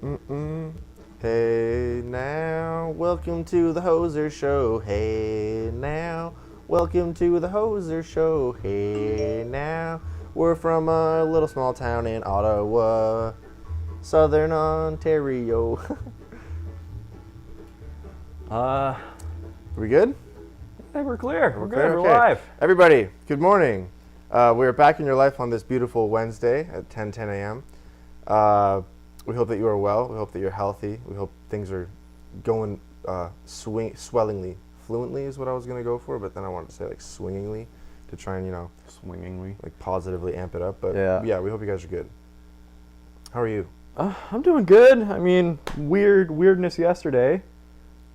Mm-mm. Hey now, welcome to the Hoser Show. Hey now, welcome to the Hoser Show. Hey now, we're from a little small town in Ottawa, Southern Ontario. We good? Hey, we're clear. We're good. clear? We're Okay. live. Everybody, good morning. We're back in your life on this beautiful Wednesday at 10 a.m. We hope that you are well. We hope that you're healthy. We hope things are going swellingly. Fluently is what I was going to go for, but then I wanted to say like swingingly to try and, Swingingly. like positively amp it up. But Yeah. we hope you guys are good. How are you? I'm doing good. I mean, weirdness yesterday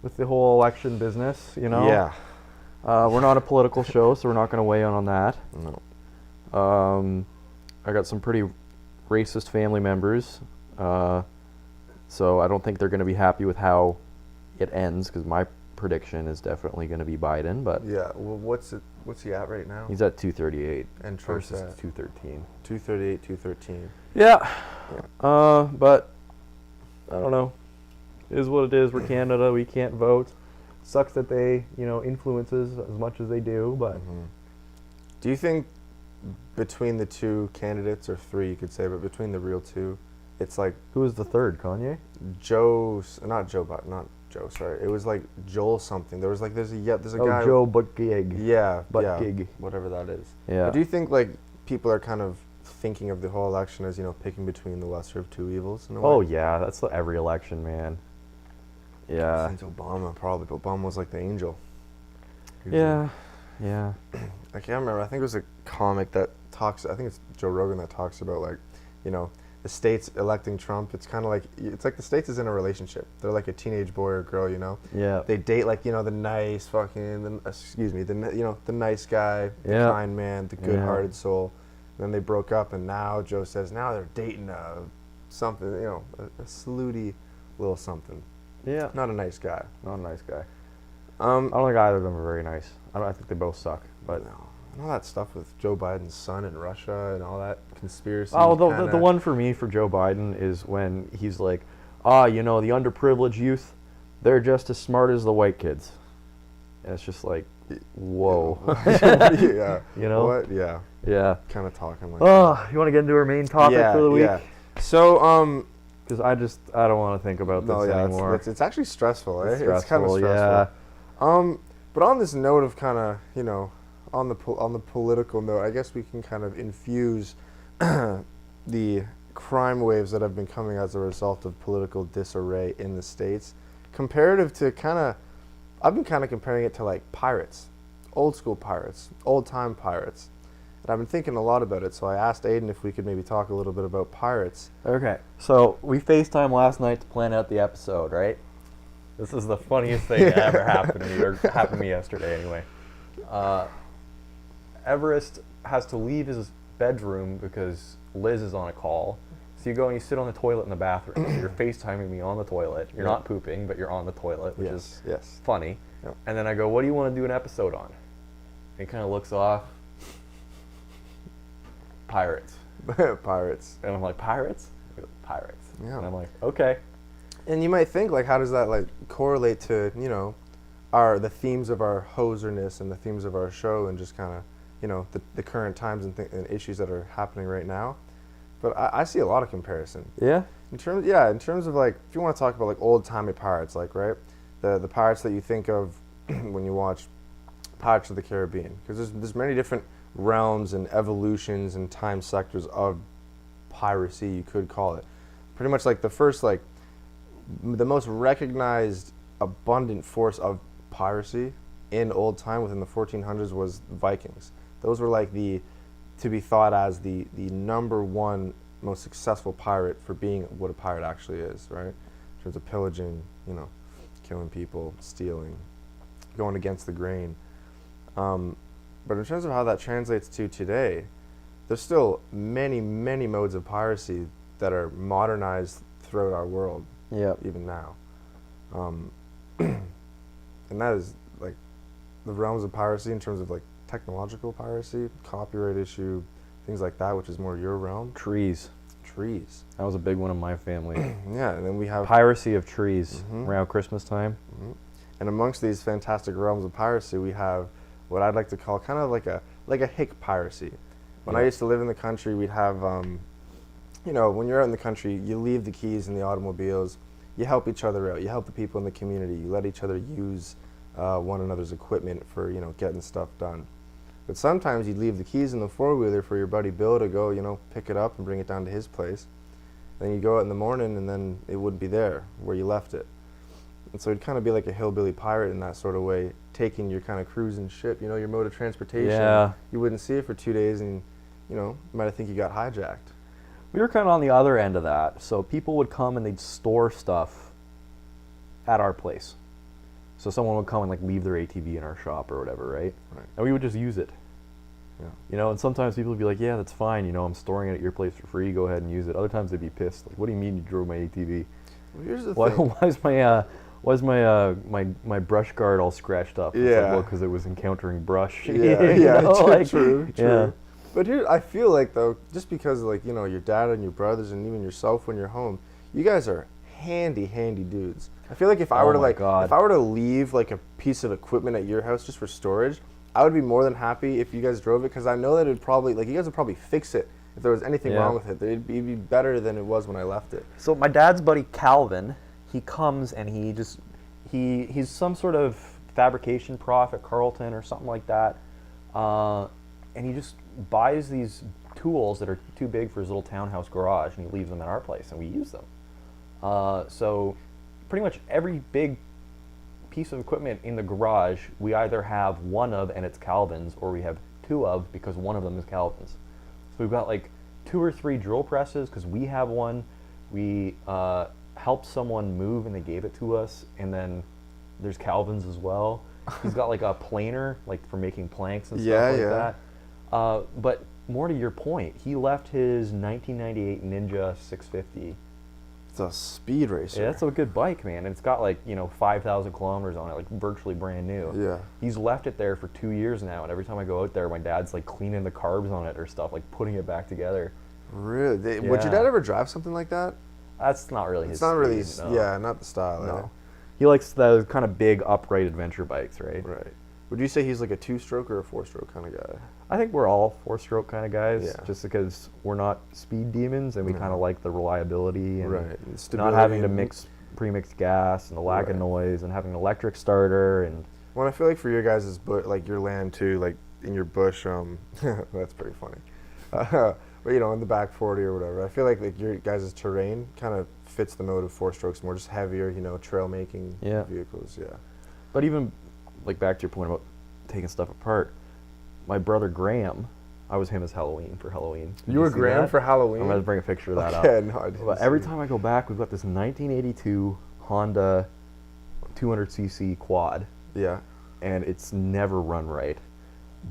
with the whole election business, Yeah. We're not a political show, so we're not going to weigh in on that. No. I got some pretty racist family members, so I don't think they're going to be happy with how it ends, because my prediction is definitely going to be Biden, but Yeah. Well, what's he at right now? he's at 238 And Trump's versus at 213. 238, 213. Yeah. But I don't know. It is what it is. We're Canada. We can't vote. Sucks that they, influences as much as they do, but Do you think between the two candidates, or three you could say, but between the real two, it's like who is the third? Kanye? not Joe, sorry. It was like Joel something. There's a Oh, guy. Joe Buttigieg. Yeah, Buttigieg. whatever that is. Yeah. But do you think like people are kind of thinking of the whole election as, picking between the lesser of two evils in a way? Oh yeah, that's every election, man. Yeah. Since Obama, probably. Obama was like the angel. Yeah. Yeah. I can't remember. I think it was a comic that talks. I think it's Joe Rogan that talks about like, the states electing Trump. It's kind of like the states is in a relationship. They're like a teenage boy or girl. Yeah. They date like the nice fucking the nice guy, the Yeah. kind man, the good-hearted soul. And then they broke up, and now Joe says now they're dating something, a slutty little something. Yeah. Not a nice guy. Not a nice guy. I don't think either of them are very nice. I think they both suck. But No. And all that stuff with Joe Biden's son in Russia and all that conspiracy. oh, the one for me for Joe Biden is when he's like, the underprivileged youth, they're just as smart as the white kids. And it's just like, whoa. Yeah. What? Yeah. Yeah. Kind of talking like. Oh, you want to get into our main topic for the week? Yeah. So Because I don't want to think about this anymore. It's actually stressful. It's It's kind of stressful. Yeah. But on this note of kind of on the political note, I guess we can kind of infuse the crime waves that have been coming as a result of political disarray in the States, comparative to I've been kind of comparing it to like pirates, old school pirates, old time pirates. And I've been thinking a lot about it, so I asked Aidan if we could maybe talk a little bit about pirates. Okay. So we FaceTimed last night to plan out the episode, right? This is the funniest thing that ever happened to me, or happened to me yesterday anyway. Everest has to leave his bedroom because Liz is on a call. So you go and you sit on the toilet in the bathroom. So you're FaceTiming me on the toilet. You're not pooping, but you're on the toilet, which is funny. Yep. And then I go, what do you want to do an episode on? And he kind of looks off. Pirates. Pirates. And I'm like, pirates? He goes, pirates. Yeah. And I'm like, okay. And you might think, like, how does that like correlate to the themes of our hoserness and the themes of our show, and just kind of the current times and issues that are happening right now. But I see a lot of comparison. Yeah. In terms of like, if you want to talk about like old timey pirates, like right, the pirates that you think of when you watch Pirates of the Caribbean, because there's many different realms and evolutions and time sectors of piracy, you could call it. Pretty much like the first, like the most recognized abundant force of piracy in old time within the 1400s was Vikings. Those were like to be thought as the number one most successful pirate for being what a pirate actually is, right? In terms of pillaging, killing people, stealing, going against the grain. But in terms of how that translates to today, there's still many, many modes of piracy that are modernized throughout our world, even now. And that is like the realms of piracy in terms of like technological piracy, copyright issue, things like that, which is more your realm. Trees. trees. That was a big one in my family. Yeah, and then we have piracy of trees around Christmas time. And amongst these fantastic realms of piracy, we have what I'd like to call kind of like a hick piracy. When I used to live in the country, we'd have, when you're out in the country, you leave the keys in the automobiles, you help each other out, you help the people in the community, you let each other use one another's equipment for, getting stuff done. But sometimes you'd leave the keys in the four-wheeler for your buddy Bill to go, pick it up and bring it down to his place. Then you go out in the morning and then it wouldn't be there where you left it. And so it'd kind of be like a hillbilly pirate in that sort of way, taking your kind of cruising ship, your mode of transportation. Yeah. You wouldn't see it for 2 days and, you might have think you got hijacked. We were kind of on the other end of that. So people would come and they'd store stuff at our place. So someone would come and leave their ATV in our shop or whatever, right? And we would just use it. Yeah. And sometimes people would be like, yeah, that's fine. I'm storing it at your place for free. Go ahead and use it. Other times they'd be pissed. Like, what do you mean you drove my ATV? Well, here's the thing. Why is my brush guard all scratched up? Yeah. Because it was encountering brush. Yeah, true. Yeah. But here, I feel like, though, just because, your dad and your brothers and even yourself when you're home, you guys are handy dudes. I feel like if I were to leave, a piece of equipment at your house just for storage, I would be more than happy if you guys drove it, because I know that it'd probably, you guys would probably fix it if there was anything wrong with it. It'd be better than it was when I left it. So my dad's buddy Calvin, he comes and he's some sort of fabrication prof at Carleton or something like that. And he just buys these tools that are too big for his little townhouse garage, and he leaves them at our place, and we use them. So pretty much every big piece of equipment in the garage, we either have one of and it's Calvin's, or we have two of because one of them is Calvin's. So we've got 2 or 3 drill presses because we have one. We helped someone move and they gave it to us, and then there's Calvin's as well. He's got a planer for making planks and stuff that. But more to your point, he left his 1998 Ninja 650. It's a speed racer. Yeah, that's a good bike, man. And it's got 5,000 kilometers on it, virtually brand new. Yeah. He's left it there for 2 years now, and every time I go out there, my dad's cleaning the carbs on it or stuff, putting it back together. Really? Would your dad ever drive something like that? That's not really his It's not really, speed, no. Yeah, not the style. No. He likes those kind of big upright adventure bikes, right? Right. Would you say he's a 2-stroke or a 4-stroke kind of guy? I think we're all 4-stroke kind of guys, Yeah. just because we're not speed demons and we kind of like the reliability and Right. not having to mix pre-mixed gas and the lack of noise and having an electric starter. And well, I feel like for your guys' your land too, in your bush, that's pretty funny. But in the back 40 or whatever, I feel like your guys' terrain kind of fits the mode of 4-strokes more, just heavier, trail making vehicles. Yeah. But even back to your point about taking stuff apart, my brother Graham, I was him as Halloween for Halloween. You were Graham for Halloween? I'm going to bring a picture of that up. Yeah, no, I didn't. But every time I go back, we've got this 1982 Honda 200cc quad. Yeah. And it's never run right.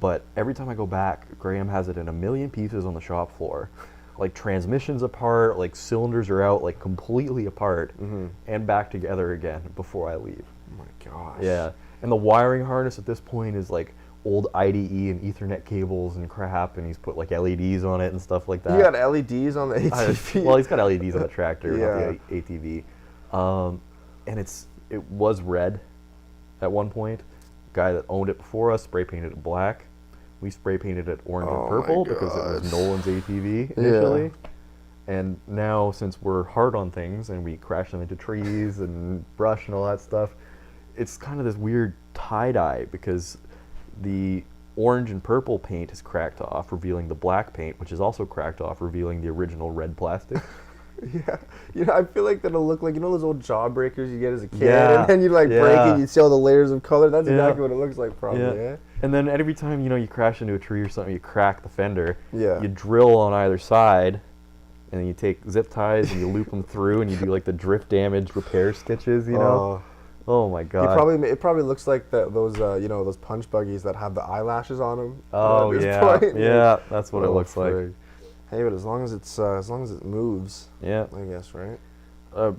But every time I go back, Graham has it in a million pieces on the shop floor. Transmissions apart, cylinders are out, completely apart, and back together again before I leave. Oh my gosh. Yeah. And the wiring harness at this point is old IDE and Ethernet cables and crap, and he's put LEDs on it and stuff like that. You got LEDs on the ATV? Well, he's got LEDs on the tractor, not the ATV. And it was red at one point. Guy that owned it before us spray painted it black. We spray painted it orange and purple because it was Nolan's ATV initially. Yeah. And now, since we're hard on things and we crash them into trees and brush and all that stuff, it's kind of this weird tie-dye because the orange and purple paint is cracked off, revealing the black paint, which is also cracked off, revealing the original red plastic. Yeah. I feel like that'll look like, those old jawbreakers you get as a kid, and then you break it, you see all the layers of color. That's exactly what it looks like, probably. Yeah. And then every time you crash into a tree or something, you crack the fender. Yeah. You drill on either side, and then you take zip ties and you loop them through, and you do the drift damage repair stitches. Oh my god! It probably looks like those those punch buggies that have the eyelashes on them. Oh yeah, that's what it looks like. Hey, but as long as it moves, I guess, right?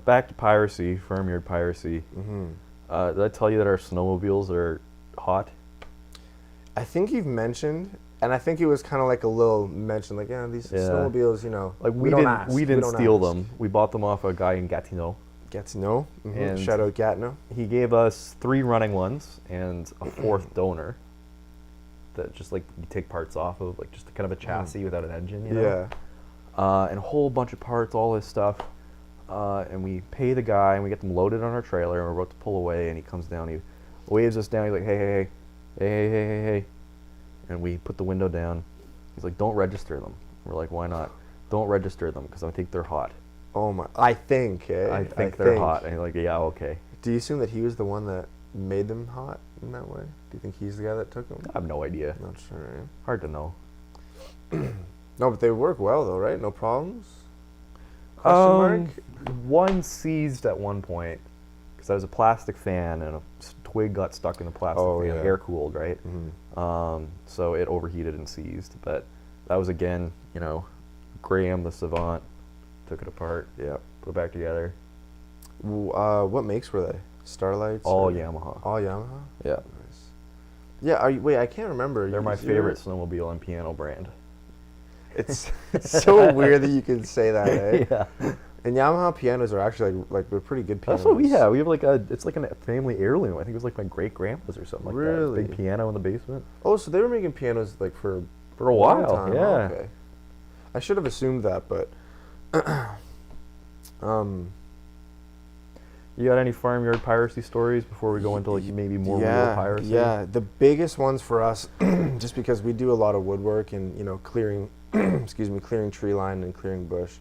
Back to piracy, farmyard piracy. Did I tell you that our snowmobiles are hot? I think you've mentioned And I think it was kind of like a little mention, like, yeah, these snowmobiles, you know, like we didn't steal them. We bought them off a guy in Gatineau. Gatineau, and shout out Gatineau. He gave us 3 running ones and a 4th donor. That just like you take parts off of, like just kind of a chassis without an engine, you know? Yeah. And a whole bunch of parts, all this stuff. And we pay the guy, and we get them loaded on our trailer, and we're about to pull away, and he comes down, he waves us down, he's like, hey. And we put the window down. He's like, don't register them. We're like, why not? Don't register them, because I think they're hot. Oh my, I think they're hot. And he's like, yeah, okay. Do you assume that he was the one that made them hot in that way? Do you think he's the guy that took them? I have no idea. Not sure. Right? Hard to know. No, but they work well though, right? No problems? Question mark? One seized at one point because I was a plastic fan and a twig got stuck in the plastic fan, air cooled, right? Mm-hmm. So it overheated and seized. But that was again, you know, Graham the savant took it apart. Yeah, put it back together. What makes were they? Starlights? All Yamaha. All Yamaha? Yeah. Nice. Yeah, wait, I can't remember. They're my favorite snowmobile and piano brand. It's so weird that you can say that, eh? Yeah. And Yamaha pianos are actually like they're pretty good pianos. That's what we have. We have like it's like a family heirloom. I think it was like my great grandpa's or something like that. Really? Big piano in the basement. Oh, so they were making pianos like for a while. Long time. Yeah. Oh, okay. I should have assumed that, but you got any farmyard piracy stories before we go into like maybe more real piracy? Yeah, the biggest ones for us, just because we do a lot of woodwork and, you know, clearing, clearing tree line and clearing bush.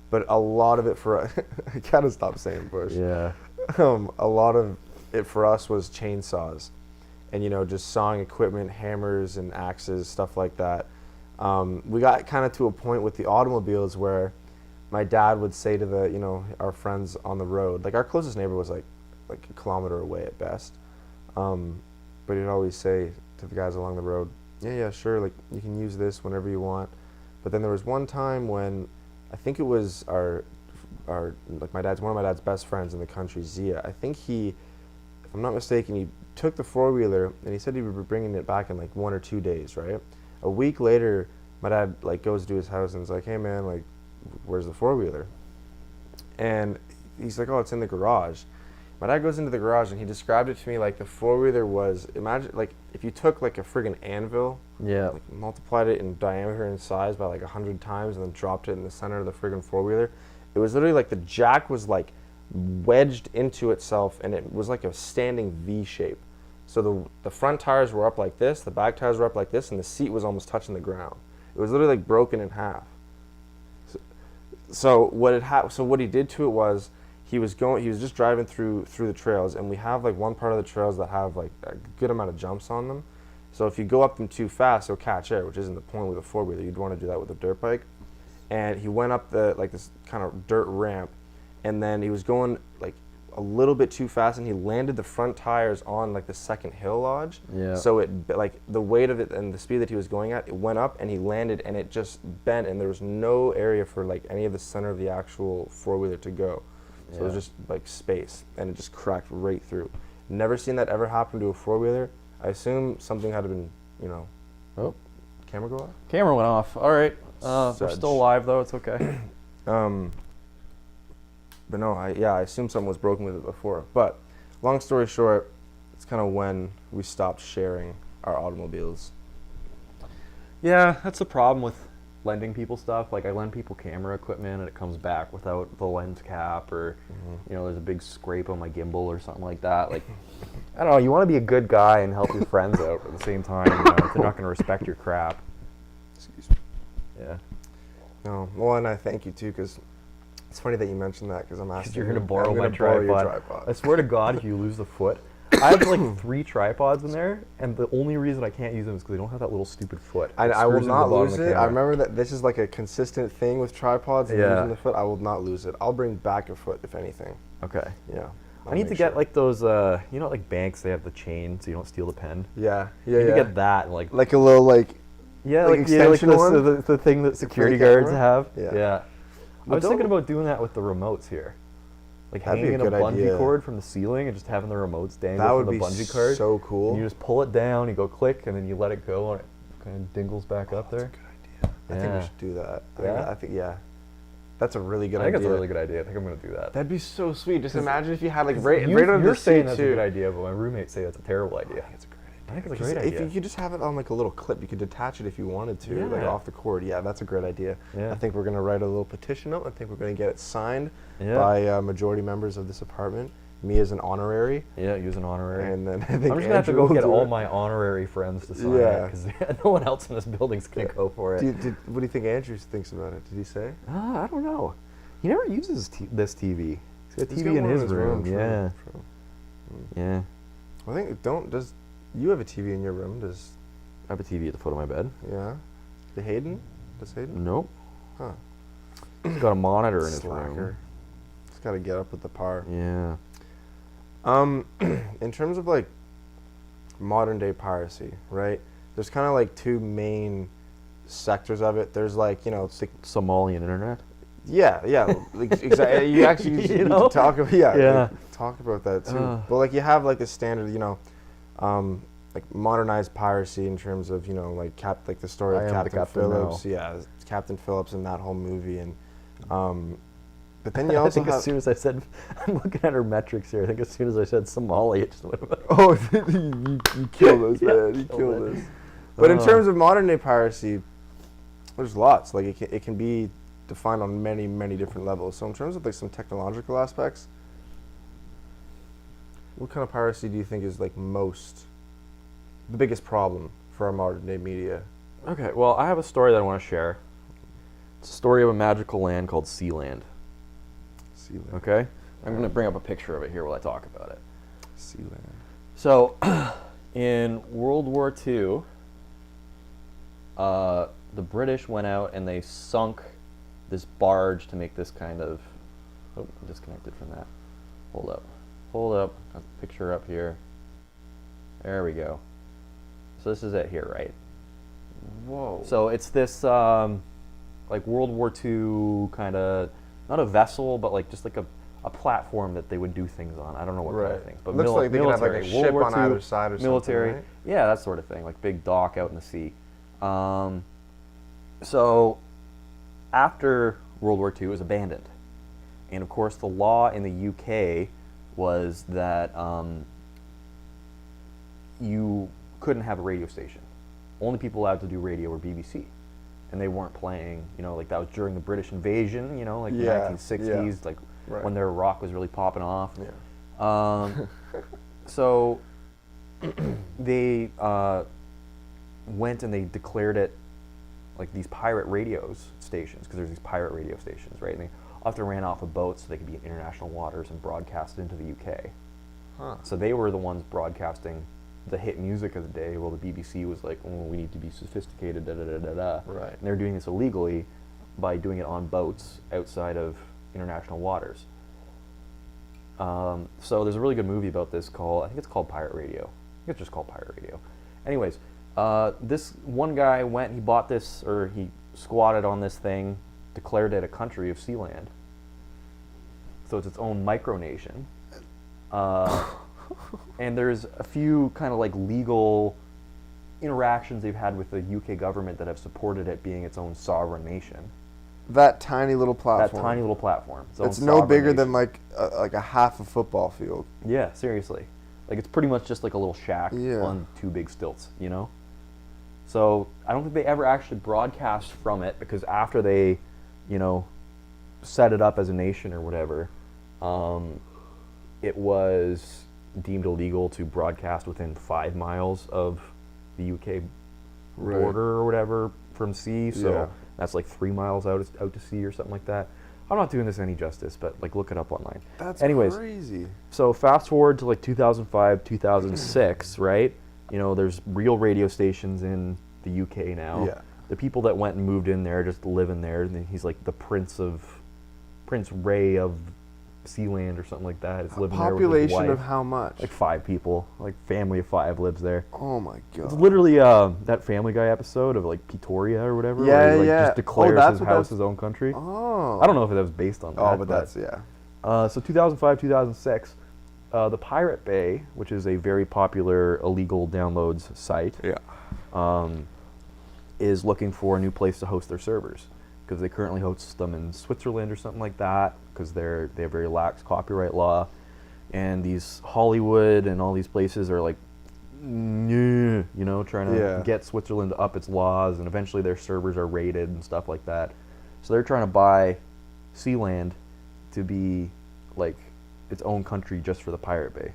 But a lot of it for us, I gotta stop saying bush. Yeah. A lot of it for us was chainsaws and, you know, just sawing equipment, hammers and axes, stuff like that. We got kind of to a point with the automobiles where my dad would say to the, you know, our friends on the road, like our closest neighbor was like a kilometer away at best. But he'd always say to the guys along the road, yeah, sure, like you can use this whenever you want. But then there was one time when I think it was our like one of my dad's best friends in the country, Zia. I think he, if I'm not mistaken, he took the 4-wheeler and he said he would be bringing it back in like 1 or 2 days, right? A week later, my dad like goes to his house and is like, hey man, like, where's the 4-wheeler? And he's like, oh, it's in the garage. My dad goes into the garage and he described it to me like the 4-wheeler was, imagine like if you took like a friggin' anvil, like multiplied it in diameter and size by like 100 times and then dropped it in the center of the friggin' 4-wheeler. It was literally like the jack was like wedged into itself and it was like a standing V shape. So the front tires were up like this, the back tires were up like this, and the seat was almost touching the ground. It was literally like broken in half. So what he did to it was he was just driving through the trails, and we have like one part of the trails that have like a good amount of jumps on them. So if you go up them too fast, it'll catch air, which isn't the point with a 4-wheeler. You'd want to do that with a dirt bike. And he went up this kind of dirt ramp, and then he was going like a little bit too fast, and he landed the front tires on like the second hill lodge. Yeah. So it like the weight of it and the speed that he was going at, it went up and he landed and it just bent, and there was no area for like any of the center of the actual 4-wheeler to go. So it was just like space, and it just cracked right through. Never seen that ever happen to a 4-wheeler. I assume something had been, you know. Oh, camera go off? Camera went off. All right. We're still live though. It's okay. But no, I assume something was broken with it before. But long story short, it's kind of when we stopped sharing our automobiles. Yeah, that's the problem with lending people stuff. Like I lend people camera equipment and it comes back without the lens cap, or you know, there's a big scrape on my gimbal or something like that. Like I don't know, you want to be a good guy and help your friends out, but at the same time, you know, they're not going to respect your crap. Excuse me. Yeah. No, well, and I thank you too, because it's funny that you mentioned that, because I'm asking you're going to borrow my tripod. I swear to God, if you lose the foot, I have like 3 tripods in there, and the only reason I can't use them is because they don't have that little stupid foot. I will not lose it. I remember that this is like a consistent thing with tripods and losing the foot. I will not lose it. I'll bring back a foot, if anything. Okay. Yeah. I need to get like those, you know, like banks, they have the chain so you don't steal the pen. Yeah. You need to get that. And like a little like... Yeah, like extension one? The thing that security guards have. Yeah. I was thinking about doing that with the remotes here. Like hanging a bungee cord from the ceiling and just having the remotes dangle from the bungee cord. So cool. And you just pull it down, you go click, and then you let it go, and it kind of dingles back up there. That's a good idea. I think we should do that. I think that's a really good idea. I think that's a really good idea. I think I'm going to do that. That'd be so sweet. Just imagine if you had like you're saying that's a good idea, but my roommates say that's a terrible idea. I think it's a great idea. I think it's a great idea. If you could just have it on like a little clip, you could detach it if you wanted to, like off the cord. Yeah, that's a great idea. Yeah. I think we're going to write a little petition up. I think we're going to get it signed by majority members of this apartment. Me as an honorary. Yeah, you as an honorary. And then I think I'm just going to have to go get all my honorary friends to sign it, because no one else in this building's going to go for it. What do you think Andrew thinks about it? Did he say? I don't know. He never uses this TV. He's got a TV in his room. Yeah. True. Yeah. I think does you have a TV in your room? Does I have a TV at the foot of my bed? Yeah. Does Hayden? Nope. Huh. He's got a monitor in his room. He's got to get up with the par. Yeah. In terms of like modern day piracy, right? There's kind of like two main sectors of it. There's like, it's like Somalian internet. Yeah, like, exactly. You actually you can talk about talk about that too. But like you have like the standard, like modernized piracy in terms of like the story of Captain Phillips. Yeah, Captain Phillips and that whole movie, and but then you also I think as soon as I said, I'm looking at her metrics here. I think as soon as I said Somali, it just went. You killed us, man. You killed us. But in terms of modern day piracy, there's lots. Like it can be defined on many, many different levels. So in terms of like some technological aspects, what kind of piracy do you think is like the biggest problem for our modern day media? Okay, well, I have a story that I want to share. It's a story of a magical land called Sealand. Sealand. Okay? I'm going to bring up a picture of it here while I talk about it. Sealand. So, in World War II, the British went out and they sunk this barge to make this kind of... Oh, I'm disconnected from that. Hold up. Got the picture up here. There we go. So this is it here, right? Whoa. So it's this like World War II kind of, not a vessel, but like just like a platform that they would do things on. I don't know what kind of things. But looks like they could have like a ship on either side or military, something, right? Yeah, that sort of thing, like big dock out in the sea. So after World War II, it was abandoned. And of course the law in the UK was that you couldn't have a radio station. Only people allowed to do radio were BBC. And they weren't playing, like that was during the British invasion, like the 1960s, like when their rock was really popping off. Yeah. So they went and they declared it like these pirate radio stations, because there's these pirate radio stations, right? And they often ran off of boats so they could be in international waters and broadcast into the UK. Huh. So they were the ones broadcasting the hit music of the day, while the BBC was like, oh, we need to be sophisticated, Right. And they're doing this illegally by doing it on boats outside of international waters. So there's a really good movie about this I think it's called Pirate Radio. I think it's just called Pirate Radio. Anyways, this one guy he bought this, or he squatted on this thing, declared it a country of Sealand. So it's its own micronation. And there's a few kind of like legal interactions they've had with the UK government that have supported it being its own sovereign nation. That tiny little platform. It's no bigger than like a half a football field. Yeah, seriously. Like it's pretty much just like a little shack on two big stilts, So I don't think they ever actually broadcast from it, because after they, set it up as a nation or whatever, it was deemed illegal to broadcast within 5 miles of the UK border or whatever from sea. So that's like 3 miles out to sea or something like that. I'm not doing this any justice, but like look it up online. That's crazy. So fast forward to like 2005, 2006, right? There's real radio stations in the UK now. Yeah. The people that went and moved in there just live in there, and he's like the Prince Ray of Sealand or something like that. It's living there with his wife. Population of how much? Like 5 people. Like family of 5 lives there. Oh my god. It's literally that Family Guy episode of like Pretoria or whatever. Yeah, where he, just declares his house his own country. Oh. I don't know if that was based on that. Oh, but that's So 2005, 2006, the Pirate Bay, which is a very popular illegal downloads site. Yeah. is looking for a new place to host their servers, because they currently host them in Switzerland or something like that, because they have very lax copyright law, and these Hollywood and all these places are like, you know, trying to get Switzerland to up its laws, and eventually their servers are raided and stuff like that. So they're trying to buy Sealand to be like its own country just for the Pirate Bay.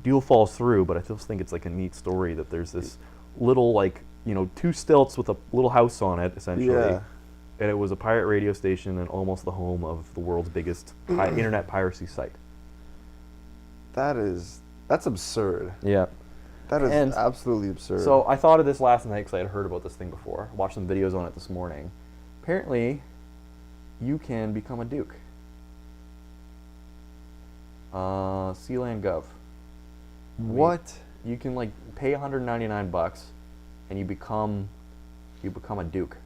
Deal falls through, but I just think it's like a neat story that there's this little, like, you know, 2 stilts with a little house on it, essentially. Yeah. And it was a pirate radio station and almost the home of the world's biggest internet piracy site. That's absurd. Yeah. That is absolutely absurd. So I thought of this last night because I had heard about this thing before. Watched some videos on it this morning. Apparently, you can become a duke. Sealand Gov. What? You can like pay $199 and you become a duke.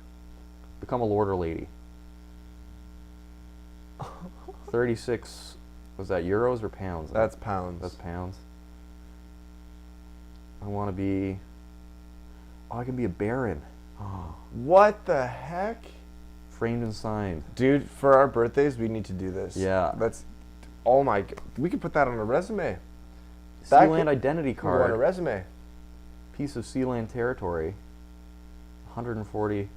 Become a lord or lady. 36, was that euros or pounds? That's pounds. That's pounds. I want to be, I can be a baron. Oh. What the heck? Framed and signed. Dude, for our birthdays, we need to do this. Yeah. That's, oh my, we could put that on a resume. Sealand identity card. On a resume. Piece of Sealand territory. 140.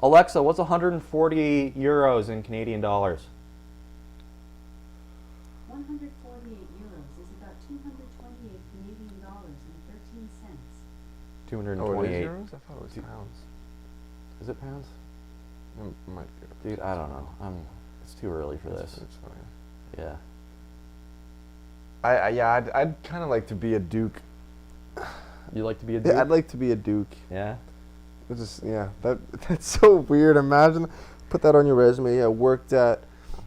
Alexa, what's 140 euros in Canadian dollars? 148 euros is about 228 Canadian dollars and 13 cents. 228. Oh, it is euros? I thought it was pounds. Is it pounds? It might be. Dude, I don't know. It's too early for this. It's fine. Yeah. I'd kind of like to be a duke. You like to be a duke? Yeah, I'd like to be a duke. Yeah. It's just, that's so weird. Imagine, put that on your resume. Yeah, worked at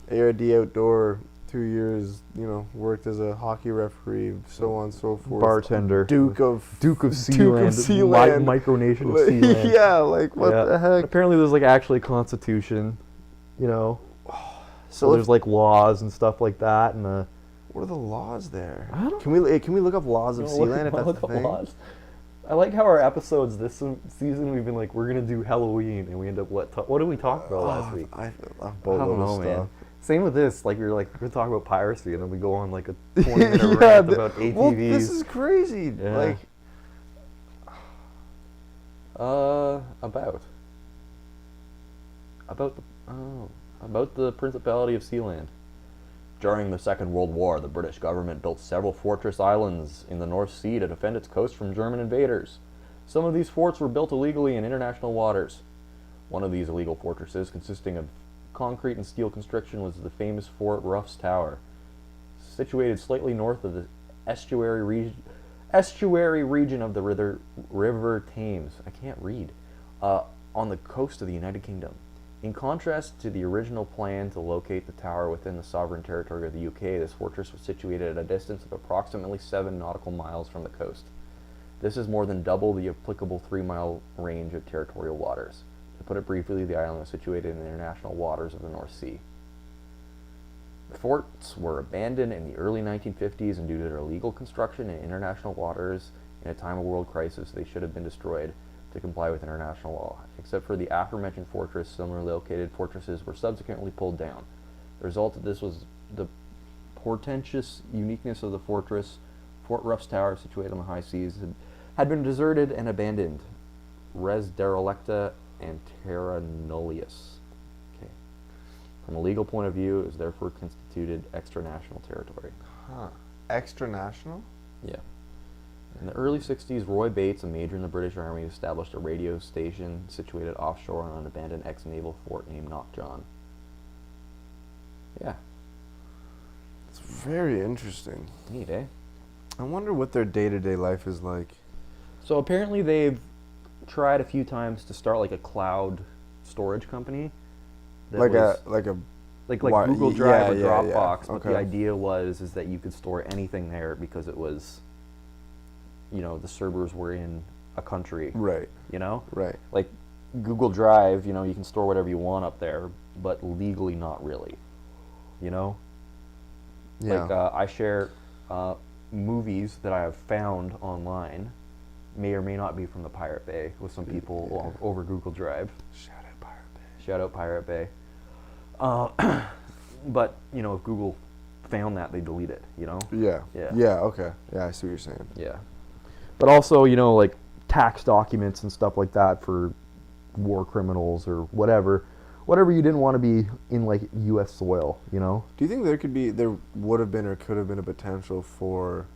Aaarrrgh Outdoor 2 years. You know, worked as a hockey referee, so on and so forth. Bartender. Duke of Sealand. Micronation of Sealand. Yeah, like what the heck? Apparently, there's like actually a constitution. You know. So there's like laws and stuff like that, and what are the laws there? I don't. Can we look up laws of Sealand if that's the thing? Laws. I like how our episodes this season we've been like, we're gonna do Halloween, and we end up what did we talk about last week? I don't know, man. Same with this. Like we're gonna talk about piracy, and then we go on like a 20-minute rant about ATVs. Well, this is crazy. Yeah. Like, about the Principality of Sealand. During the Second World War, the British government built several fortress islands in the North Sea to defend its coast from German invaders. Some of these forts were built illegally in international waters. One of these illegal fortresses, consisting of concrete and steel construction, was the famous Fort Ruff's Tower. Situated slightly north of the estuary region of the River Thames. I can't read. On the coast of the United Kingdom. In contrast to the original plan to locate the tower within the sovereign territory of the UK, this fortress was situated at a distance of approximately 7 nautical miles from the coast. This is more than double the applicable 3-mile range of territorial waters. To put it briefly, the island was situated in the international waters of the North Sea. The forts were abandoned in the early 1950s, and due to their illegal construction in international waters in a time of world crisis, they should have been destroyed to comply with international law. Except for the aforementioned fortress, similarly located fortresses were subsequently pulled down. The result of this was the portentous uniqueness of the fortress. Fort Ruff's Tower, situated on the high seas, had been deserted and abandoned. Res derelicta and terra nullius. Okay. From a legal point of view, it was therefore constituted extra-national territory. Huh. Extra-national? Yeah. In the early 60s, Roy Bates, a major in the British Army, established a radio station situated offshore on an abandoned ex-naval fort named Knockjohn. Yeah. It's very interesting. Neat, eh? I wonder what their day-to-day life is like. So apparently they've tried a few times to start like a cloud storage company. Like Google Drive or Dropbox, yeah. but Okay. the idea was that you could store anything there because it was, you know, the servers were in a country. Right. You know? Right. Like Google Drive, you know, you can store whatever you want up there, but legally not really. You know? Yeah. Like I share movies that I have found online may or may not be from the Pirate Bay with some people over Google Drive. Shout out Pirate Bay. Shout out Pirate Bay. But, you know, if Google found that, they delete it, you know? Yeah. Yeah. Yeah, okay. Yeah, I see what you're saying. Yeah. But also, you know, like tax documents and stuff like that for war criminals or whatever you didn't want to be in like U.S. soil, you know? Do you think there would have been or could have been a potential for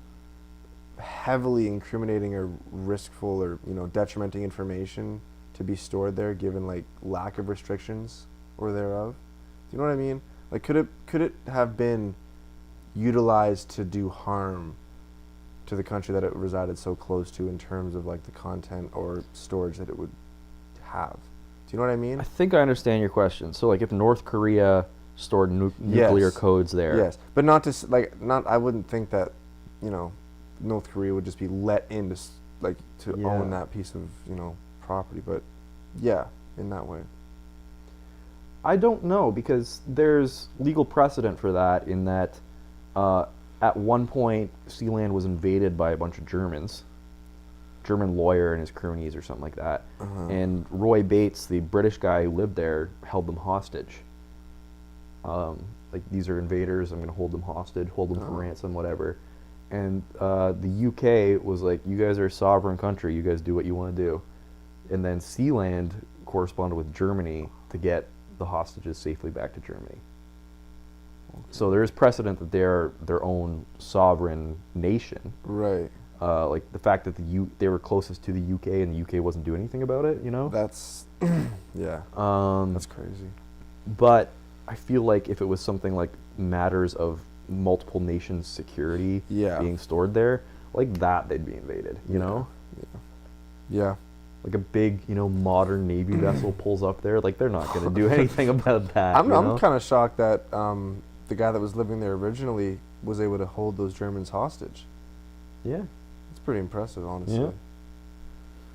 heavily incriminating or riskful or, you know, detrimenting information to be stored there given like lack of restrictions or thereof? Do you know what I mean? Like could it have been utilized to do harm to the country that it resided so close to in terms of like the content or storage that it would have? Do you know what I mean? I think I understand your question. So like if North Korea stored nuclear codes there. Yes, but not to I wouldn't think that, you know, North Korea would just be let in to own that piece of, you know, property, but yeah, in that way. I don't know, because there's legal precedent for that in that at one point Sealand was invaded by a bunch of German lawyer and his cronies or something like that. And Roy Bates, the British guy who lived there, held them hostage. Like, these are invaders, I'm going to hold them hostage, hold them for ransom, whatever. And the UK was like, you guys are a sovereign country, you guys do what you want to do. And then Sealand corresponded with Germany to get the hostages safely back to Germany. So there is precedent that they're their own sovereign nation. Right. Like the fact that they were closest to the UK and the UK wasn't doing anything about it, you know? That's, yeah, that's crazy. But I feel like if it was something like matters of multiple nations' security being stored there, like that, they'd be invaded, you know? Yeah. Like a big, you know, modern Navy vessel pulls up there, like they're not going to do anything about that. I'm kind of shocked that the guy that was living there originally was able to hold those Germans hostage. Yeah. It's pretty impressive, honestly. Yeah.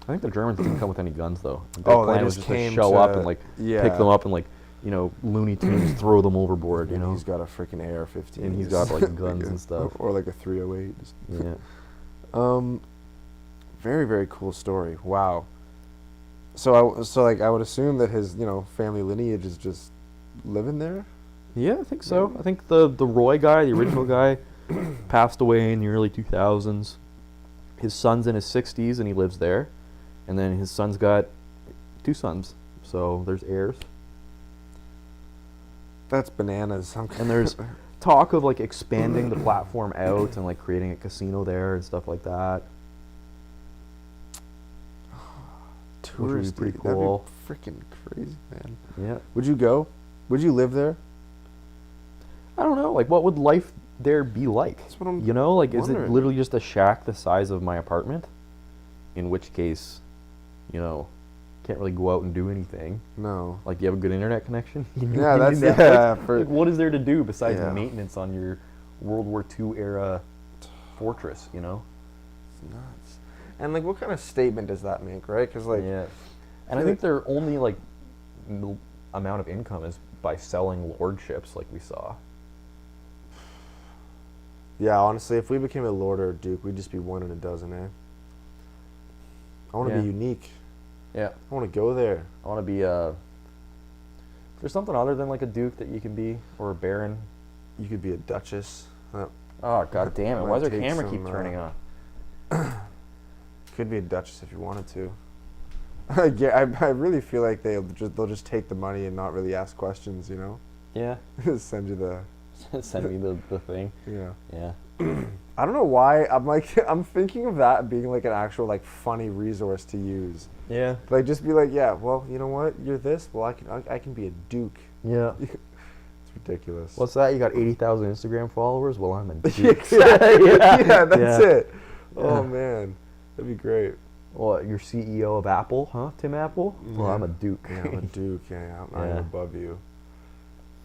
I think the Germans didn't come with any guns, though. Their plan was just to show up and, like, pick them up and, like, you know, Looney Tunes throw them overboard, you know? He's got a freaking AR-15. And he's got, like, guns and stuff. Or, like, a 308. Yeah. Very, very cool story. Wow. So I would assume that his, you know, family lineage is just living there? Yeah, I think so. I think the Roy guy, the original guy, passed away in the early 2000s. His son's in his 60s and he lives there. And then his son's got 2 sons. So there's heirs. That's bananas. And there's talk of like expanding the platform out and like creating a casino there and stuff like that. Which would be pretty cool. That'd be freaking crazy, man. Yeah. Would you go? Would you live there? I don't know. Like, what would life there be like? That's what I'm You know, like, wondering. is it literally just a shack the size of my apartment? In which case, you know, can't really go out and do anything. No. Like, do you have a good internet connection? Yeah, that's like, what is there to do besides maintenance on your World War II era fortress? You know. It's nuts. And like, what kind of statement does that make, right? Because like, and I think their only like amount of income is by selling lordships, like we saw. Yeah, honestly, if we became a lord or a duke, we'd just be one in a dozen, eh? I want to be unique. Yeah. I want to go there. I want to be there's something other than like a duke that you can be, or a baron. You could be a duchess. Oh, god damn it. Why does our camera keep turning on? Could be a duchess if you wanted to. I really feel like they'll just take the money and not really ask questions, you know? Yeah. Send you the... Send me the thing. Yeah. Yeah. I don't know why, I'm thinking of that being like an actual like funny resource to use. Yeah. Like, just be like, yeah, well, you know what? You're this. Well, I can be a duke. Yeah. It's ridiculous. What's that? You got 80,000 Instagram followers? Well, I'm a duke. Exactly. Yeah, that's it. Yeah. Oh, man. That'd be great. Well, you're CEO of Apple, huh? Tim Apple? Well, I'm a duke. Yeah, I'm a duke. Yeah, I'm above you.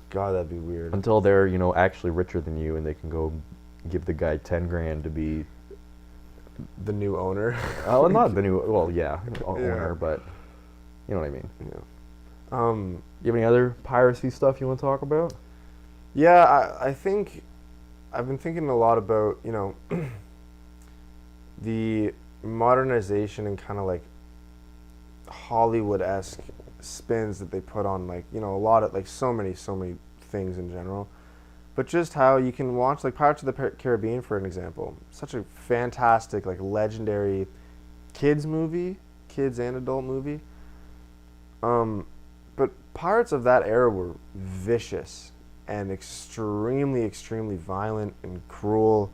God, that'd be weird. Until they're, you know, actually richer than you and they can go give the guy 10 grand to be... The new owner? Oh, not the new... Well, owner, but... You know what I mean. Yeah. You have any other piracy stuff you want to talk about? Yeah, I think... I've been thinking a lot about, you know... the modernization and kind of like Hollywood-esque spins that they put on, like, you know, a lot of like so many things in general. But just how you can watch like Pirates of the Caribbean, for an example, such a fantastic, like, legendary kids movie, kids and adult movie. But pirates of that era were vicious and extremely violent and cruel.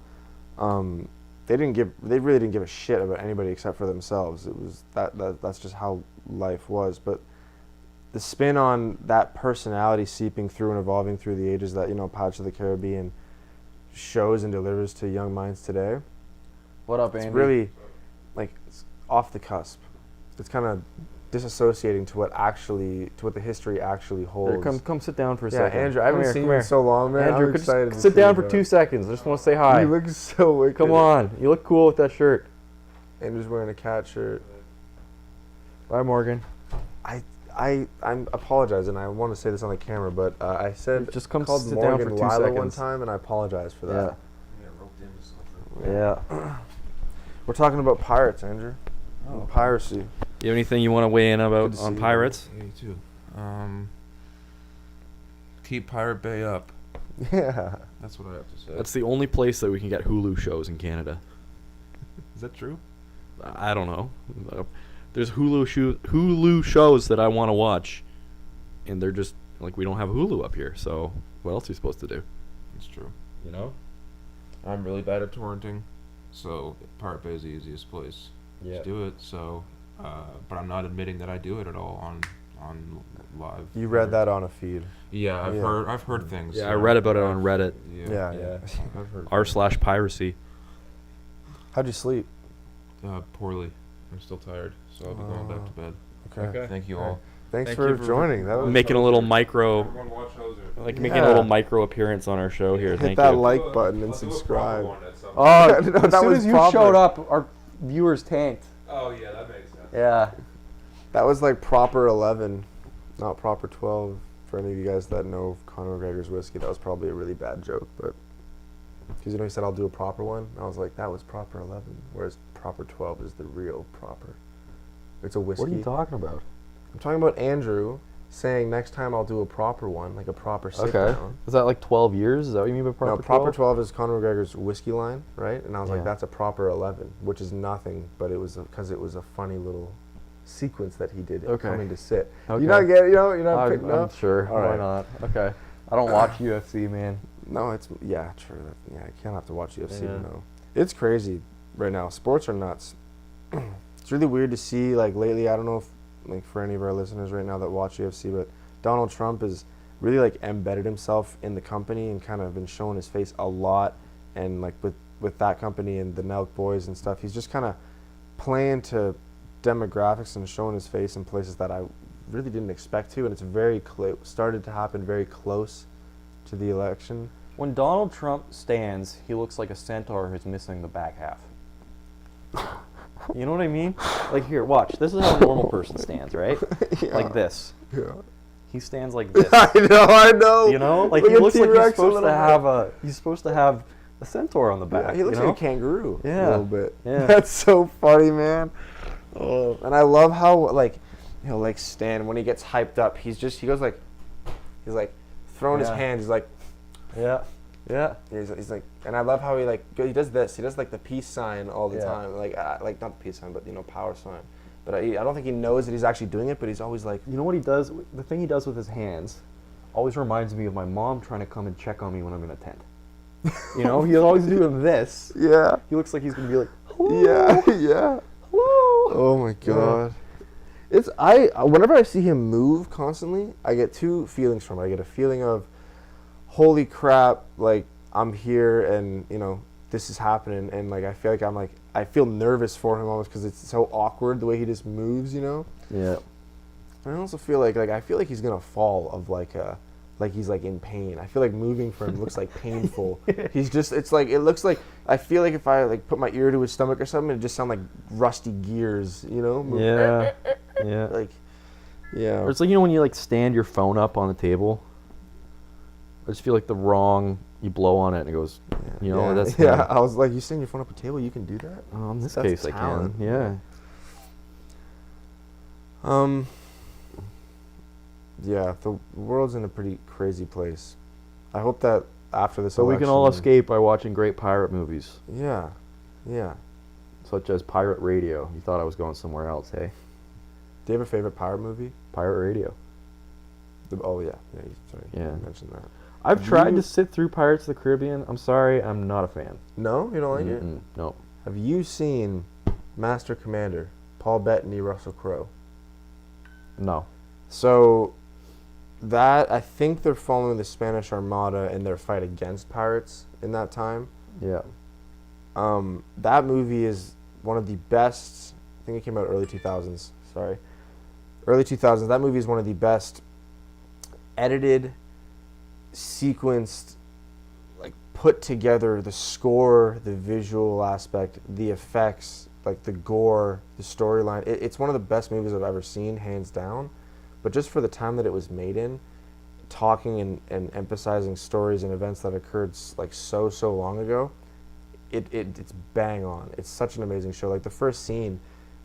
They really didn't give a shit about anybody except for themselves. It was that's just how life was. But the spin on that personality seeping through and evolving through the ages that, you know, Pirates of the Caribbean shows and delivers to young minds today. What up, Andy? It's really, like, it's off the cusp. It's kind of disassociating to what the history actually holds. Here, come sit down for a Yeah, second. Andrew, I haven't seen you in so long, man. Andrew, I'm excited to sit see down you, for bro. 2 seconds. I just want to say hi. You look so wicked. Come on, you look cool with that shirt. Andrew's wearing a cat shirt. Bye, Morgan. I'm apologizing. I want to say this on the camera, but I said Just come called sit down Morgan for 2 Lila one seconds. time, and I apologize for that. Yeah. We're talking about pirates, Andrew. And piracy. You have anything you want to weigh in Good about to on see you. pirates? Yeah, you too. Keep Pirate Bay up. Yeah. That's what I have to say. That's the only place that we can get Hulu shows in Canada. Is that true? I don't know. There's Hulu shows that I want to watch, and they're just like, we don't have Hulu up here. So what else are you supposed to do? It's true. You know? I'm really bad at torrenting, so Pirate Bay is the easiest place Yeah. to do it. So, but I'm not admitting that I do it at all on live. You read that on a feed. Yeah, I've heard things. Yeah, I read about it on Reddit. Yeah. I've heard r/piracy. How'd you sleep? poorly. I'm still tired, so I'll be going back to bed. Okay. Thank you all. Thanks Thank for you for joining. That was Making a little micro, Everyone watch Hoser. like making a little micro appearance on our show here. hit Thank that you. like button and subscribe. Oh, No, as that soon was as you proper. showed up, our viewers tanked. Oh yeah, that makes sense. Yeah. That was like proper 11, not proper 12. For any of you guys that know Conor McGregor's whiskey, that was probably a really bad joke, but because, you know, he said I'll do a proper one. I was like, that was proper 11, whereas proper 12 is the real proper. It's a whiskey. What are you talking about? I'm talking about Andrew saying next time I'll do a proper one, like a proper sit down. Is that like 12 years? Is that what you mean by proper No, proper 12? 12 is Conor McGregor's whiskey line, right? And I was Yeah. like, that's a proper 11, which is nothing, but it was because it was a funny little sequence that he did coming to sit. Okay. You not get, you're not picking I'm up. sure. All Why right. not? Okay. I don't watch UFC, man. No, it's true. Yeah, I can't have to watch UFC Yeah. to know. It's crazy right now. Sports are nuts. It's really weird to see. Like lately, I don't know if like for any of our listeners right now that watch UFC, but Donald Trump has really like embedded himself in the company and kind of been showing his face a lot. And like with that company and the Nelk boys and stuff, he's just kind of playing to demographics and showing his face in places that I really didn't expect to. And it's very started to happen very close to the election. When Donald Trump stands, he looks like a centaur who's missing the back half. You know what I mean? Like, here, watch. This is how a normal person stands, right? Yeah. Like this. Yeah. He stands like this. I know. You know? Like, Look he at looks like T-Rex he's supposed little to bit. have he's supposed to have a centaur on the back. Yeah, he looks you know? like a kangaroo a Yeah. little bit. Yeah. That's so funny, man. Oh, and I love how like Stan, when he gets hyped up, he's like throwing his Yeah. hands. He's like, Yeah. Yeah. he's like, and I love how he does this. He does like the peace sign all the Yeah. time, like not the peace sign, but power sign. But I don't think he knows that he's actually doing it. But he's always like, You know what he does? The thing he does with his hands always reminds me of my mom trying to come and check on me when I'm in a tent. You know, he's always doing this. yeah, He looks like he's gonna be like, hello, yeah. hello. Oh my god. It's whenever I see him move constantly, I get two feelings from it. I get a feeling of holy crap, like I'm here and this is happening, and like I feel nervous for him almost because it's so awkward the way he just moves, Yeah. And I also feel like I feel like he's gonna fall of like he's like in pain. I feel like moving for him looks like painful. He's just it looks like I feel like if I like put my ear to his stomach or something, it just sound like rusty gears, moving. Yeah. Yeah. Like, yeah. Or it's like, when you like stand your phone up on the table. I just feel like you blow on it and it goes, you know, that's yeah. I was like, you sitting your phone up a table, you can do that? in this That's case, talent. I can. Yeah. Yeah, the world's in a pretty crazy place. I hope that after this So we election, can all escape by watching great pirate movies, Yeah, yeah. such as Pirate Radio. You thought I was going somewhere else, hey? Do you have a favorite pirate movie? Pirate Radio. Oh yeah, sorry, Yeah. you mentioned that. I've Have tried you- to sit through Pirates of the Caribbean. I'm sorry, I'm not a fan. No, you don't like it? Mm-mm, no. Have you seen Master Commander, Paul Bettany, Russell Crowe? No. So that I think they're following the Spanish Armada in their fight against pirates in that time. Yeah. That movie is one of the best. I think it came out early 2000s. Sorry, early 2000s. That movie is one of the best edited, sequenced, like put together. The score, the visual aspect, the effects, like the gore, the storyline. It's one of the best movies I've ever seen, hands down. But just for the time that it was made in, talking and emphasizing stories and events that occurred like so long ago, it's bang on. It's such an amazing show. Like the first scene,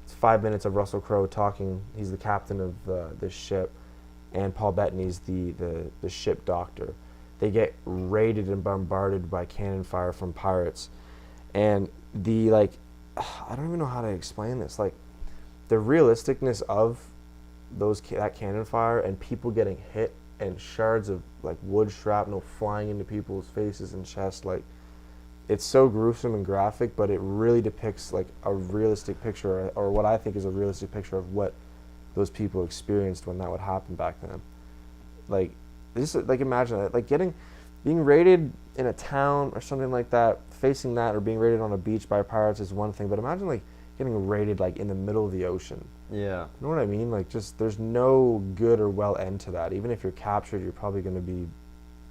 it's 5 minutes of Russell Crowe talking. He's the captain of this ship, and Paul Bettany's the ship doctor. They get raided and bombarded by cannon fire from pirates, and the like, I don't even know how to explain this. Like, the realisticness of that cannon fire and people getting hit and shards of like wood shrapnel flying into people's faces and chests, like, it's so gruesome and graphic, but it really depicts like a realistic picture, or what I think is a realistic picture of what those people experienced when that would happen back then. Like, this, like, imagine that, like being raided in a town or something like that, facing that, or being raided on a beach by pirates is one thing, but imagine like getting raided like in the middle of the ocean. Yeah. You know what I mean? Like, just there's no good or well end to that. Even if you're captured, you're probably going to be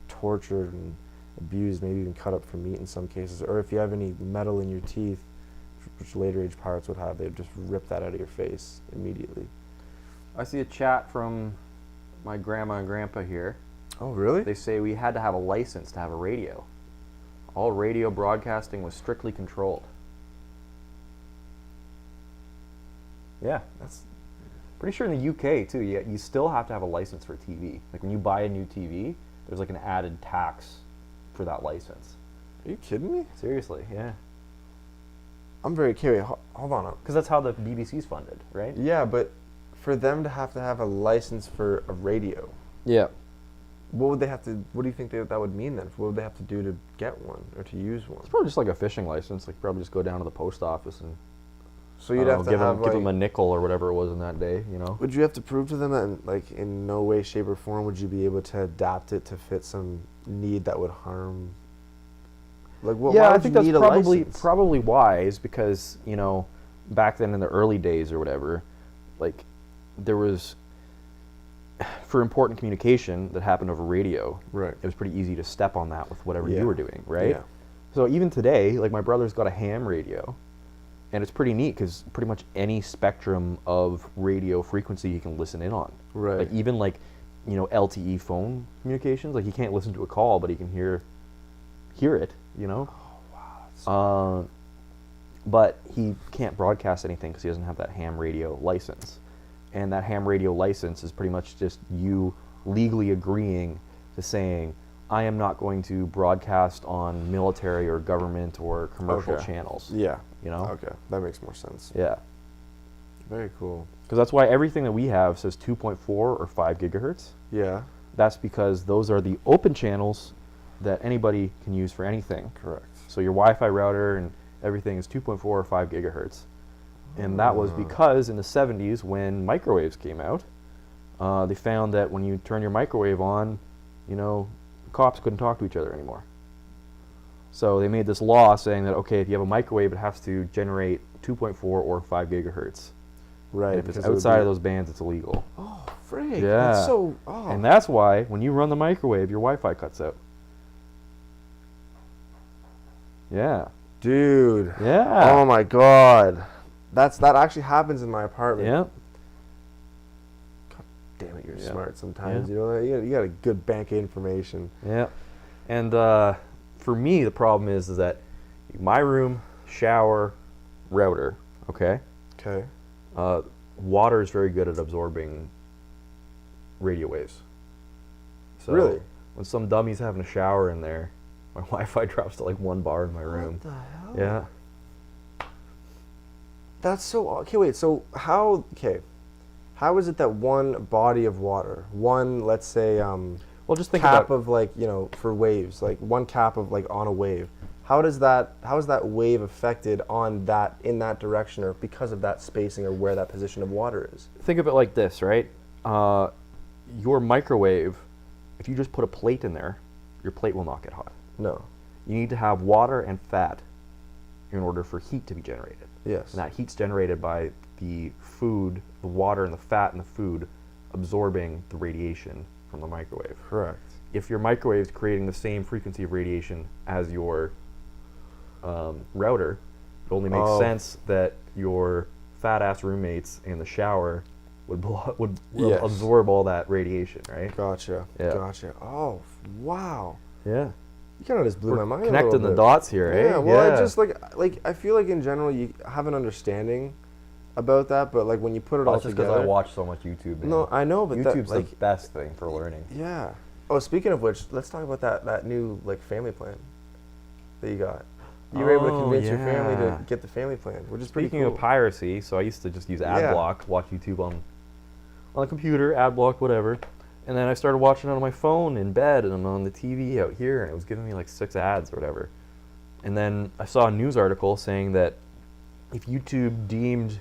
tortured and abused, maybe even cut up for meat in some cases. Or if you have any metal in your teeth, which later age pirates would have, they'd just rip that out of your face immediately. I see a chat from my grandma and grandpa here. Oh, really? They say we had to have a license to have a radio. All radio broadcasting was strictly controlled. Yeah, That's pretty sure in the UK too. You still have to have a license for TV. Like when you buy a new TV, there's like an added tax for that license. Are you kidding me? Seriously, yeah. I'm very curious. Hold on. Because that's how the BBC's funded, right? Yeah, but for them to have a license for a radio, Yeah. what would they have to? What do you think that would mean then? What would they have to do to get one or to use one? It's probably just like a fishing license. Like, probably just go down to the post office and So you'd have to give have them like, a nickel or whatever it was in that day, you know? Would you have to prove to them that, like, in no way, shape, or form would you be able to adapt it to fit some need that would harm? Like, what? Yeah, why I would think you that's need a probably license? wise because, you know, back then in the early days or whatever, like, there was, for important communication that happened over radio, Right. it was pretty easy to step on that with whatever Yeah. you were doing, right? Yeah. So even today, like, my brother's got a ham radio, and it's pretty neat because pretty much any spectrum of radio frequency you can listen in on. Right. Like, even like, you know, LTE phone communications, like, he can't listen to a call, but he can hear it, you know? But he can't broadcast anything because he doesn't have that ham radio license. And that ham radio license is pretty much just you legally agreeing to saying, I am not going to broadcast on military or government or commercial Okay. channels. Yeah. You know? Okay, that makes more sense. Yeah. Very cool. Because that's why everything that we have says 2.4 or 5 gigahertz. Yeah. That's because those are the open channels that anybody can use for anything. Correct. So your Wi-Fi router and everything is 2.4 or 5 gigahertz. And that was because in the 70s when microwaves came out, they found that when you turn your microwave on, you know, cops couldn't talk to each other anymore. So they made this law saying that, okay, if you have a microwave, it has to generate 2.4 or 5 gigahertz. Right. And if it's because it would outside be- of those bands, it's illegal. Oh, frig. Yeah. That's so. Oh. And that's why when you run the microwave, your Wi-Fi cuts out. Yeah. Dude. Yeah. Oh my God. That actually happens in my apartment. Yeah. damn it, you're Yeah. smart sometimes. Yeah. You know, you got a good bank of information. Yeah. And for me, the problem is that my room, shower, router, okay? Okay. Water is very good at absorbing radio waves. So Really? when some dummy's having a shower in there, my Wi-Fi drops to like 1 bar in my room. What the hell? Yeah. That's so okay. Wait. So how? Okay. How is it that one body of water, one, let's say, Well, just think cap about of like, you know, for waves, like one cap of like on a wave, how is that wave affected on that, in that direction, or because of that spacing or where that position of water is? think of it like this, right? Your microwave, if you just put a plate in there, your plate will not get hot. No. You need to have water and fat in order for heat to be generated. Yes. And that heat's generated by the food, the water and the fat in the food absorbing the radiation from the microwave. Correct. If your microwave is creating the same frequency of radiation as your router, it only makes sense that your fat-ass roommates in the shower would Yes. absorb all that radiation, right? Gotcha. Yeah. Gotcha. Oh, wow. Yeah. You kind of just blew We're my mind. connecting a little the bit. dots here, eh? Yeah. Well, I just like I feel like in general you have an understanding about that, but like when you put it all That's just because together. I watch so much YouTube. Man. No, I know, but YouTube's that, like, the best thing for learning. yeah. Oh, speaking of which, let's talk about that new like family plan that you got. You were able to Oh, convince your family yeah. to get the family plan, which is pretty Speaking cool. of piracy, so I used to just use Yeah. AdBlock, watch YouTube on the computer, AdBlock, whatever. And then I started watching it on my phone in bed and on the TV out here, and it was giving me like 6 ads or whatever. And then I saw a news article saying that if YouTube deemed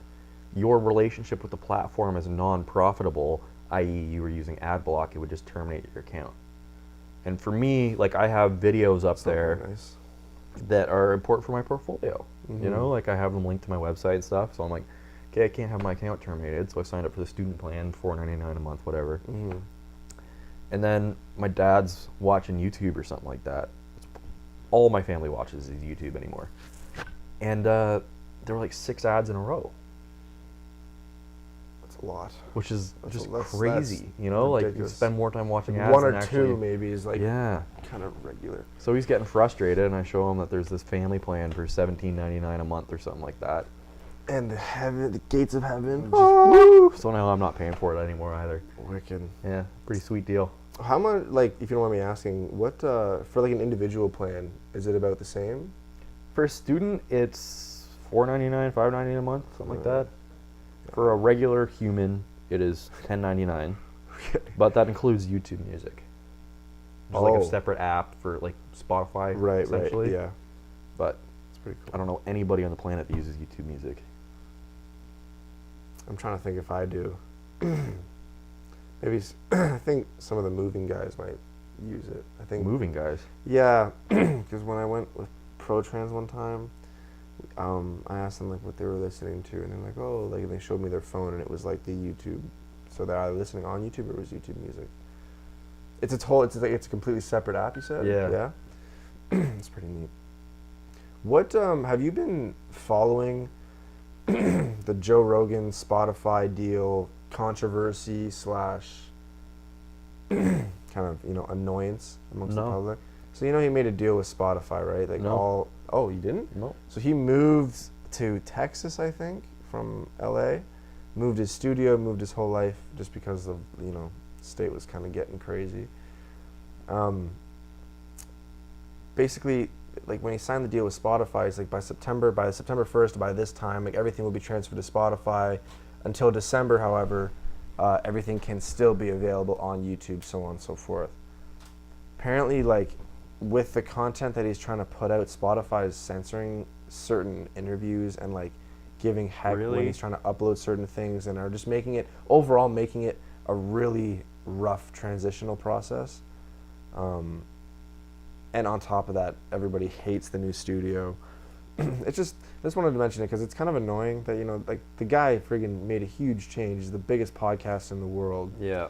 your relationship with the platform as non-profitable, i.e. you were using AdBlock, it would just terminate your account. And for me, like I have videos up That's not very there nice. that are important for my portfolio. You Mhm. know, like I have them linked to my website and stuff. So I'm like, okay, I can't have my account terminated. So I signed up for the student plan, $4.99 a month, whatever. Mhm. And then my dad's watching YouTube or something like that. All my family watches is YouTube anymore. And there were like 6 ads in a row, That's a lot. which is That's just a- that's crazy. You know, like you ridiculous. spend more time watching ads One than or actually, two maybe is like yeah. kind of regular. So he's getting frustrated, and I show him that there's this family plan for $17.99 a month or something like that. And the gates of heaven. Woo! So now I'm not paying for it anymore either. Wicked. Yeah, pretty sweet deal. How much, like, if you don't mind me asking, what, for like an individual plan, is it about the same? For a student, it's $4.99, $5.99 a month, something like that. Yeah. For a regular human, it is $10.99, but that includes YouTube Music. Which is like Oh. a separate app for like Spotify, Right, essentially. right, yeah. But It's pretty cool. I don't know anybody on the planet that uses YouTube Music. I'm trying to think if I do. Maybe, I think some of the moving guys might use it. I think. Moving guys. Yeah, because when I went with ProTrans one time, I asked them like what they were listening to, and they're like, oh, like they showed me their phone, and it was like the YouTube. So they're either listening on YouTube or it was YouTube Music. It's a completely separate app. You said. Yeah. Yeah. It's pretty neat. What have you been following? The Joe Rogan Spotify deal controversy / kind of annoyance amongst the No. public. So he made a deal with Spotify, right? Like No. Oh, you didn't? No. So he moved to Texas, I think, from LA. Moved his studio, moved his whole life just because of state was kind of getting crazy. Basically, like when he signed the deal with Spotify, it's like by September 1st, by this time, like everything will be transferred to Spotify. Until December, however, everything can still be available on YouTube, so on and so forth. Apparently, like with the content that he's trying to put out, Spotify is censoring certain interviews and like giving heck when Really? he's trying to upload certain things, and are just making it a really rough transitional process. And on top of that, everybody hates the new studio. I just wanted to mention it because it's kind of annoying that like the guy friggin' made a huge change. He's the biggest podcast in the world. Yeah.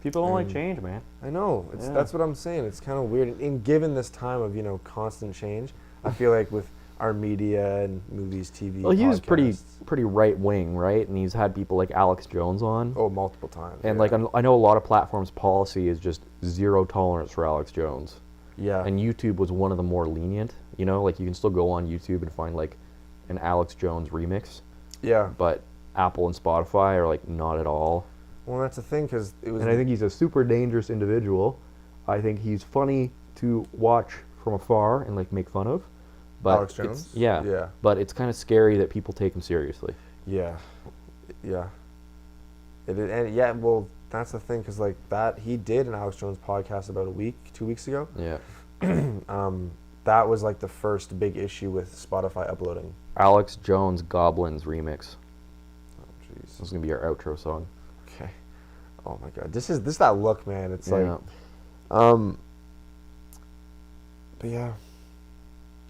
People don't like And- change, man. I know. Yeah. That's what I'm saying. It's kind of weird. And given this time of constant change, I feel like with our media and movies, TV. Well, he was podcasts. pretty right wing, right? And he's had people like Alex Jones on. Oh, multiple times. And yeah. like I know a lot of platforms' policy is just zero tolerance for Alex Jones. Yeah. And YouTube was one of the more lenient. You know, like you can still go on YouTube and find like an Alex Jones remix. Yeah. But Apple and Spotify are like not at all. Well, that's the thing, because it was. And I think he's a super dangerous individual. I think he's funny to watch from afar and like make fun of. But Alex Jones? Yeah. Yeah. But it's kind of scary that people take him seriously. Yeah. Yeah. And yeah, well, that's the thing, because like that, he did an Alex Jones podcast about 2 weeks ago. Yeah. That was like the first big issue with Spotify uploading. Alex Jones Goblins remix. Oh, jeez. This is gonna be our outro song. Okay. Oh my God, this is that look, man. It's like, Yeah. but yeah.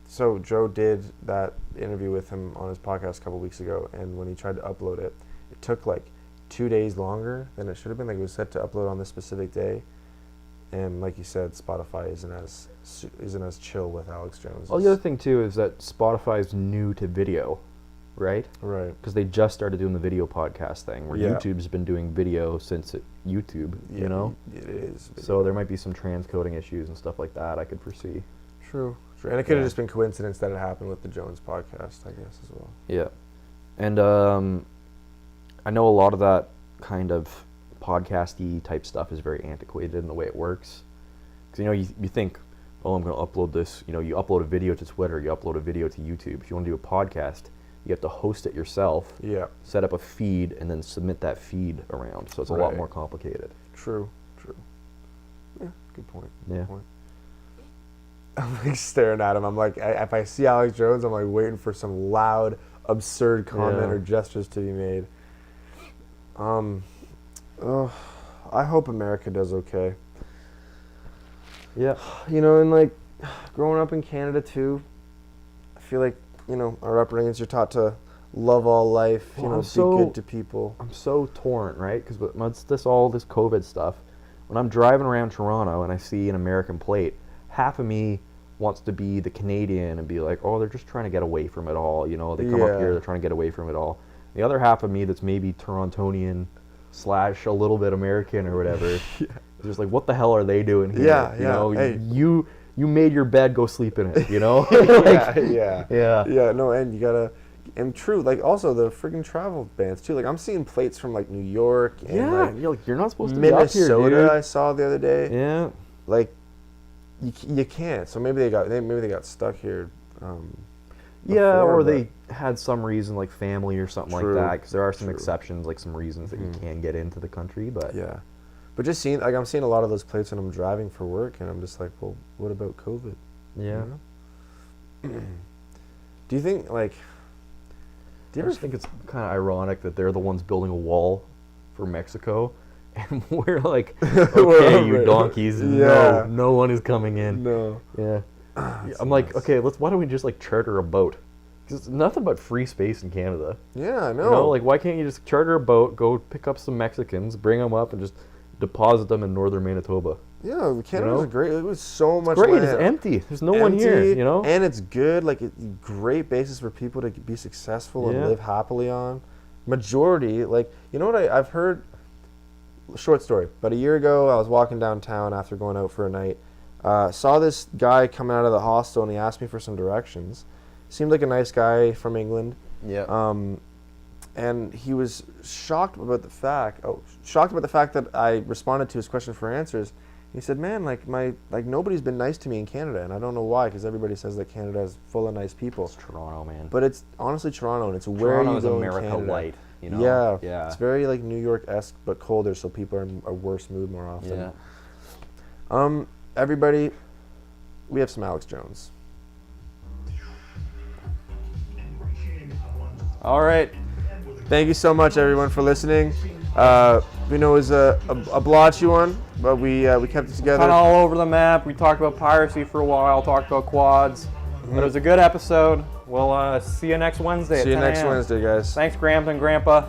So Joe did that interview with him on his podcast a couple weeks ago, and when he tried to upload it, it took like 2 days longer than it should have been. Like it was set to upload on this specific day, and like you said, Spotify isn't as chill with Alex Jones. Well, the other thing too is that Spotify's new to video, right? Right. Because they just started doing the video podcast thing, where Yeah. YouTube's been doing video since YouTube. Yeah, You know. it is. So there might be some transcoding issues and stuff like that I could foresee. True. And it could have Yeah. just been coincidence that it happened with the Jones podcast, I guess, as well. Yeah. And I know a lot of that kind of podcasty type stuff is very antiquated in the way it works. Because, you know, you think, oh, I'm going to upload this. You know, you upload a video to Twitter, you upload a video to YouTube. If you want to do a podcast, you have to host it yourself, Yeah. set up a feed, and then submit that feed around. So it's a lot Right. more complicated. True. Yeah, good point. Yeah. Good point. I'm like staring at him. I'm like, if I see Alex Jones, I'm like waiting for some loud, absurd comment Yeah. or gestures to be made. I hope America does okay. Yeah. You know, and like growing up in Canada too, I feel like, you know, our upbringings, you're taught to love all life, Well, you know, I'm be so- good to people. I'm so torn, right? Because once all this COVID stuff, when I'm driving around Toronto and I see an American plate, half of me wants to be the Canadian and be like, oh, they're just trying to get away from it all. You know, they come up Yeah. here, they're trying to get away from it all. The other half of me that's maybe Torontonian / a little bit American or whatever, is just like, what the hell are they doing here? Yeah, You yeah, know, hey. you made your bed, go sleep in it. You know? Yeah. Yeah. No, and you gotta, and true, like also the friggin' travel bans too. Like I'm seeing plates from like New York and Yeah. like You're not supposed to be up here, Minnesota. dude. I saw the other day. Yeah. Like you can't. So maybe they got stuck here. Yeah, before, or but- they had some reason like family or something True, like that. Because there are some true. exceptions, like some reasons that you Mhm. can get into the country. But Yeah, but just seeing, like I'm seeing a lot of those plates when I'm driving for work, and I'm just like, well, what about COVID? yeah, You know? Do you think like? Do I you ever just think it's kind of ironic that they're the ones building a wall for Mexico, and we're like, okay, you donkeys, Yeah. no one is coming in. No. Yeah, That's I'm like, nuts. okay, why don't we just like charter a boat? Because it's nothing but free space in Canada. Yeah, I know. You know, like why can't you just charter a boat, go pick up some Mexicans, bring them up, and just deposit them in northern Manitoba? Yeah, Canada was know? great. It was so much Great, land. it's empty. There's no one here, Empty, you know? And it's good. Like, great basis for people to be successful and Yeah. live happily on. Majority, like, you know what I've heard? Short story. About a year ago, I was walking downtown after going out for a night. Saw this guy coming out of the hostel, and he asked me for some directions. Seemed like a nice guy from England. Yeah. And he was shocked about the fact that I responded to his question for answers. He said, "Man, like nobody's been nice to me in Canada, and I don't know why, because everybody says that Canada is full of nice people. It's Toronto, man. But it's honestly Toronto, and it's where Toronto you is go America in Canada. light, you know? Yeah, Yeah. It's very like New York-esque, but colder, so people are in a worse mood more often. Yeah. Everybody, we have some Alex Jones. All right. Thank you so much, everyone, for listening. We know it was a blotchy one, but we kept it together. Kind of all over the map. We talked about piracy for a while, talked about quads. But it was a good episode. We'll see you next Wednesday See you at 10 next a.m. Wednesday, guys. Thanks, Grandpa and Grandpa.